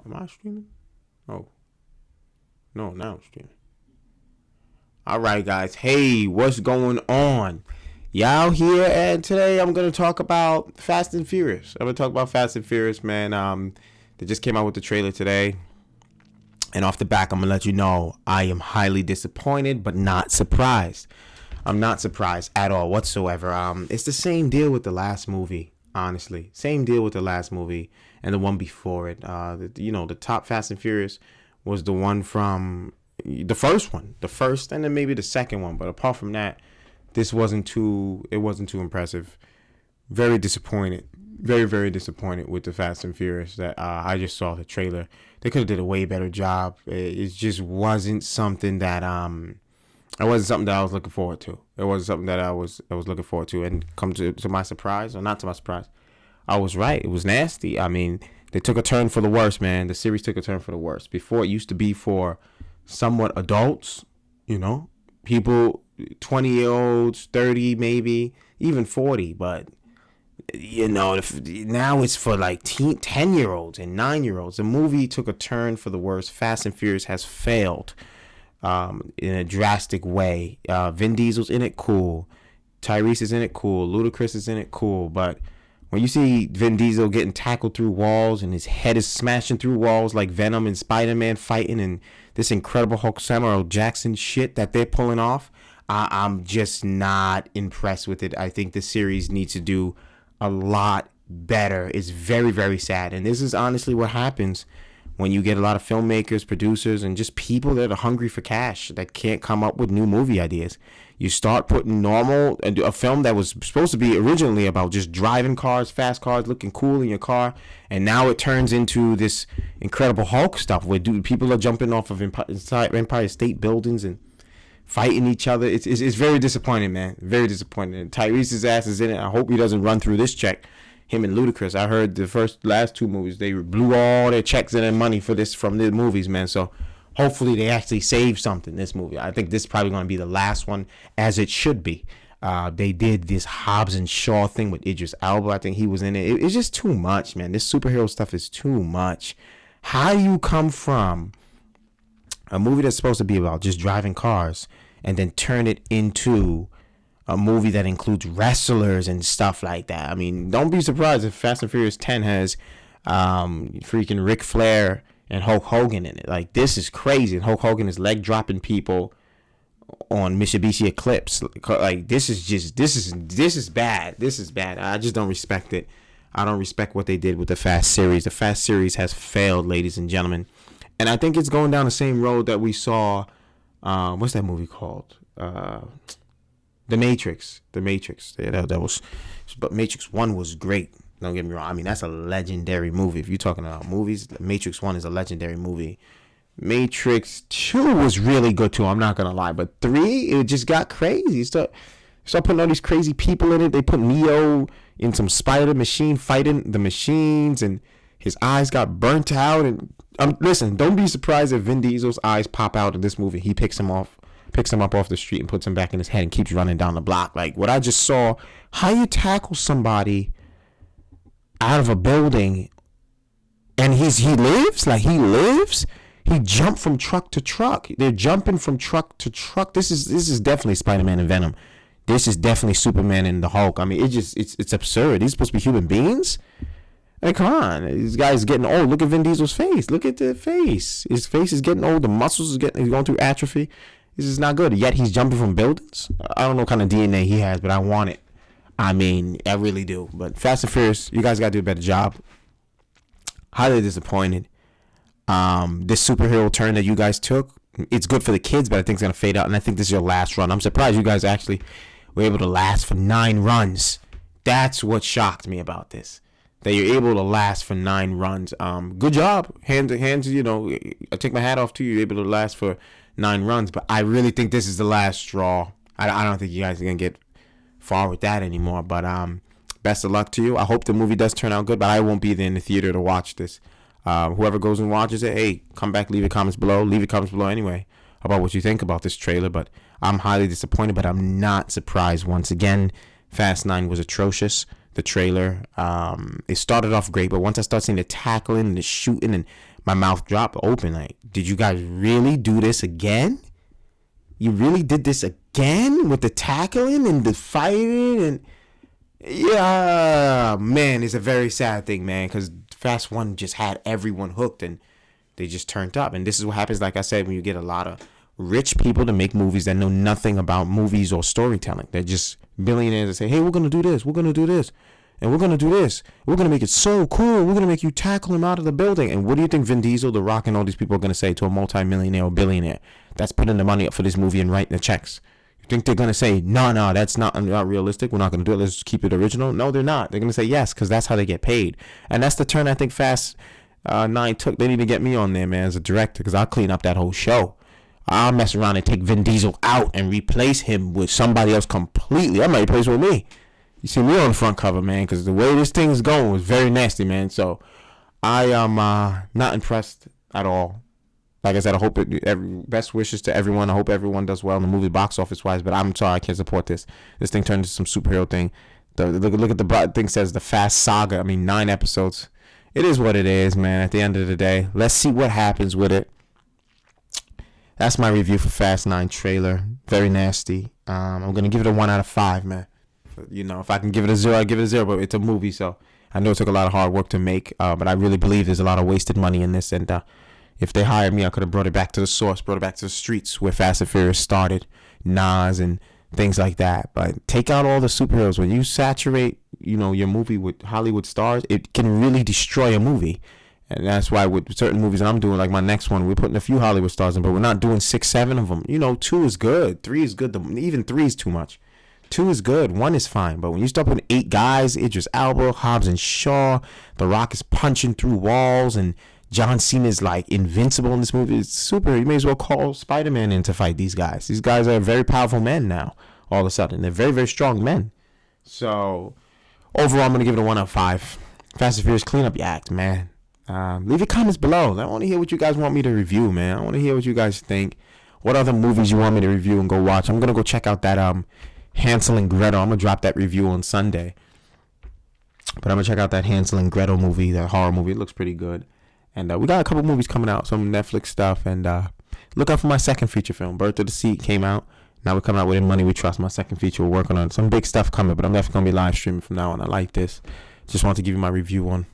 Am I streaming? Oh. No, now I'm streaming. Alright, guys. Hey, what's going on? Y'all here, and today I'm going to talk about Fast and Furious. I'm going to talk about Fast and Furious, man. They just came out with the trailer today. And off the back, I'm going to let you know I am highly disappointed, but not surprised. I'm not surprised at all whatsoever. It's the same deal with the last movie, honestly. Same deal with the last movie and the one before it. The top Fast and Furious was the one from the first one, and then maybe the second one. But apart from that, this wasn't too impressive. Very disappointed. Very, very disappointed with the Fast and Furious that I just saw the trailer. They could have did a way better job. It just wasn't something that it wasn't something that I was looking forward to. It wasn't something that I was looking forward to. And come to my surprise, or not to my surprise, I was right. It was nasty. I mean, they took a turn for the worse, man. The series took a turn for the worse. Before, it used to be for somewhat adults, people, 20-year-olds, 30 maybe, even 40. But, now it's for like 10-year-olds and 9-year-olds. The movie took a turn for the worse. Fast and Furious has failed in a drastic way. Vin Diesel's in it, cool. Tyrese is in it, cool. Ludacris is in it, cool. But when you see Vin Diesel getting tackled through walls and his head is smashing through walls like Venom and Spider-Man fighting, and this Incredible Hulk Samuel Jackson shit that they're pulling off, I'm just not impressed with it. I think the series needs to do a lot better. It's very, very sad. And this is honestly what happens when you get a lot of filmmakers, producers, and just people that are hungry for cash that can't come up with new movie ideas. You start putting a film that was supposed to be originally about just driving cars, fast cars, looking cool in your car, and now it turns into this Incredible Hulk stuff where people are jumping off of Empire State buildings and fighting each other. It's very disappointing, man. Very disappointing. And Tyrese's ass is in it. I hope he doesn't run through this check. Him and Ludacris. I heard the last two movies, they blew all their checks and their money from the movies, man. So hopefully they actually save something this movie. I think this is probably going to be the last one, as it should be. They did this Hobbs and Shaw thing with Idris Elba. I think he was in it. It's just too much, man. This superhero stuff is too much. How do you come from a movie that's supposed to be about just driving cars and then turn it into a movie that includes wrestlers and stuff like that? I mean, don't be surprised if Fast and Furious 10 has freaking Ric Flair and Hulk Hogan in it. Like, this is crazy. And Hulk Hogan is leg dropping people on Mitsubishi Eclipse. Like, this is bad. This is bad. I just don't respect it. I don't respect what they did with the Fast series. The Fast series has failed, ladies and gentlemen. And I think it's going down the same road that we saw. What's that movie called? The Matrix. Yeah, that was, but Matrix 1 was great. Don't get me wrong. I mean, that's a legendary movie. If you're talking about movies, Matrix 1 is a legendary movie. Matrix 2 was really good too, I'm not going to lie. But 3, it just got crazy. Start putting all these crazy people in it. They put Neo in some spider machine fighting the machines, and his eyes got burnt out. And listen, don't be surprised if Vin Diesel's eyes pop out in this movie. He picks him up off the street and puts him back in his head and keeps running down the block. Like what I just saw, how you tackle somebody out of a building and he lives. He jumped from truck to truck. They're jumping from truck to truck. This is definitely Spider-Man and Venom. This is definitely Superman and the Hulk. I mean, it's absurd. These are supposed to be human beings. Like, come on, this guy's getting old. Look at Vin Diesel's face. Look at the face. His face is getting old. The muscles he's going through atrophy. This is not good. Yet he's jumping from buildings. I don't know what kind of DNA he has, but I want it. I mean, I really do. But Fast and Furious, you guys got to do a better job. Highly disappointed. This superhero turn that you guys took, it's good for the kids, but I think it's going to fade out. And I think this is your last run. I'm surprised you guys actually were able to last for 9 runs. That's what shocked me about this. That you're able to last for 9 runs. Good job. Hands, I take my hat off to you. You're able to last for 9 runs. But I really think this is the last straw. I don't think you guys are going to get far with that anymore. But best of luck to you. I hope the movie does turn out good, but I won't be there in the theater to watch this. Whoever goes and watches it, hey, come back, leave your comments below. Leave your comments below anyway about what you think about this trailer. But I'm highly disappointed, but I'm not surprised. Once again, Fast 9 was atrocious. The trailer, it started off great, but once I start seeing the tackling and the shooting and my mouth dropped open. Like, did you guys really do this again? You really did this again with the tackling and the fighting? And yeah, man, it's a very sad thing, man, because Fast 1 just had everyone hooked and they just turned up. And this is what happens, like I said, when you get a lot of rich people to make movies that know nothing about movies or storytelling. They're just billionaires that say, hey, we're going to do this, we're going to do this, and we're going to do this. We're going to make it so cool. We're going to make you tackle him out of the building. And what do you think Vin Diesel, The Rock, and all these people are going to say to a multi-millionaire or billionaire that's putting the money up for this movie and writing the checks? You think they're going to say, no, that's not realistic, we're not going to do it, let's keep it original? No, they're not. They're going to say yes, because that's how they get paid. And that's the turn I think Fast 9 took. They need to get me on there, man, as a director, because I'll clean up that whole show. I'll mess around and take Vin Diesel out and replace him with somebody else completely. I might replace with me. You see me on the front cover, man, because the way this thing is going was very nasty, man. So I am not impressed at all. Like I said, I hope best wishes to everyone. I hope everyone does well in the movie box office wise, but I'm sorry I can't support this. This thing turned into some superhero thing. Look at the thing says the Fast Saga. I mean, 9 episodes. It is what it is, man. At the end of the day, let's see what happens with it. That's my review for Fast 9 trailer. Very nasty. I'm going to give it a 1 out of 5, man. You know, if I can give it a 0, I give it a 0, but it's a movie, so I know it took a lot of hard work to make, but I really believe there's a lot of wasted money in this, and if they hired me, I could have brought it back to the source, brought it back to the streets where Fast and Furious started, Nas and things like that. But take out all the superheroes. When you saturate, you know, your movie with Hollywood stars, it can really destroy a movie. And that's why with certain movies that I'm doing, like my next one, we're putting a few Hollywood stars in, but we're not doing 6, 7 of them. You know, 2 is good. 3 is good. Even 3 is too much. 2 is good. 1 is fine. But when you start putting 8 guys, Idris Elba, Hobbs and Shaw, The Rock is punching through walls, and John Cena is like invincible in this movie. It's super. You may as well call Spider-Man in to fight these guys. These guys are very powerful men now, all of a sudden. They're very, very strong men. So, overall, I'm going to give it a 1 out of 5. Fast and Furious, clean up your act, man. Leave your comments below. I want to hear what you guys want me to review, man. I want to hear what you guys think. What other movies you want me to review and go watch. I'm going to go check out that Hansel and Gretel. I'm going to drop that review on Sunday. But I'm going to check out that Hansel and Gretel movie, that horror movie. It looks pretty good. And we got a couple movies coming out, some Netflix stuff. And look out for my second feature film. Birth of the Seat came out. Now we're coming out with In Money We Trust. My second feature, we're working on some big stuff coming. But I'm definitely going to be live streaming from now on. I like this. Just want to give you my review on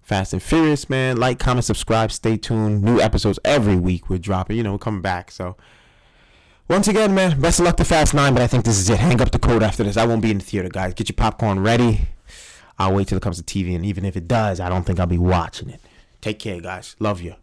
Fast and Furious, man. Like, comment, subscribe, stay tuned. New episodes every week we're dropping. You know, we're coming back. So, once again, man, best of luck to Fast 9, but I think this is it. Hang up the code after this. I won't be in the theater, guys. Get your popcorn ready. I'll wait till it comes to TV, and even if it does, I don't think I'll be watching it. Take care, guys. Love you.